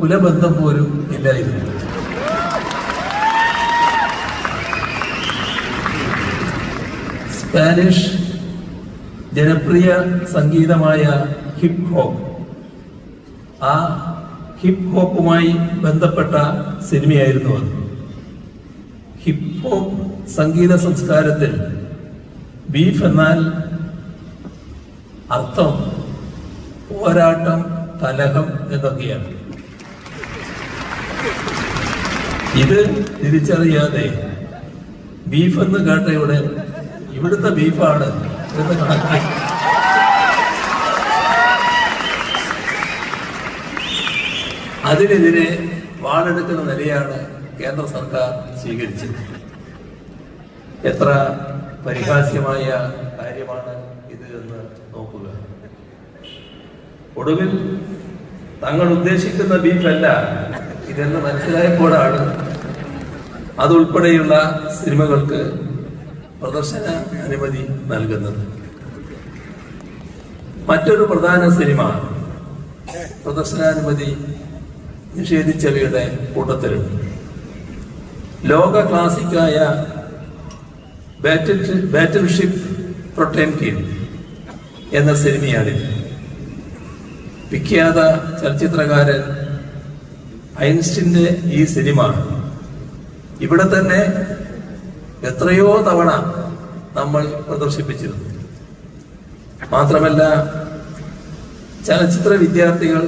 കുലബന്ധം പോലും ഇല്ലായിരുന്നു. സ്പാനിഷ് ജനപ്രിയ സംഗീതമായ ഹിപ്പ് ഹോപ്പ്, ആ ഹിപ്പ് ഹോപ്പുമായി ബന്ധപ്പെട്ട സിനിമയായിരുന്നു അത്. ഹിപ്പ് ഹോപ്പ് സംഗീത സംസ്കാരത്തിൽ ബീഫ് എന്നാൽ അർത്ഥം പോരാട്ടം, കലഹം എന്നൊക്കെയാണ്. ഇത് തിരിച്ചറിയാതെ ബീഫ് എന്ന് കേട്ടയുടെ ഇവിടുത്തെ ബീഫാണ് എന്ന് കണക്കാക്കി അതിനെതിരെ വാളെടുക്കുന്ന നിലയാണ് കേന്ദ്ര സർക്കാർ സ്വീകരിച്ചത്. എത്ര പരിഹാസ്യമായ കാര്യമാണ് ഇത് എന്ന് നോക്കുക. ഒടുവിൽ തങ്ങൾ ഉദ്ദേശിക്കുന്ന ബീഫല്ല ഇതെന്ന് മനസ്സിലായപ്പോഴാണ് അതുൾപ്പെടെയുള്ള സിനിമകൾക്ക് പ്രദർശന അനുമതി നൽകുന്നത്. മറ്റൊരു പ്രധാന സിനിമ പ്രദർശനാനുമതി നിഷേധിച്ചവയുടെ കൂട്ടത്തിലുണ്ട്. ലോക ക്ലാസിക്കായ ബാറ്റിൽഷിപ്പ് പൊട്ടംകിൻ എന്ന സിനിമയാണിത്. വിഖ്യാത ചലച്ചിത്രകാരൻ ഐൻസ്റ്റീന്റെ ഈ സിനിമ ഇവിടെ തന്നെ എത്രയോ തവണ നമ്മൾ പ്രദർശിപ്പിച്ചിരുന്നു. മാത്രമല്ല ചലച്ചിത്ര വിദ്യാർത്ഥികൾ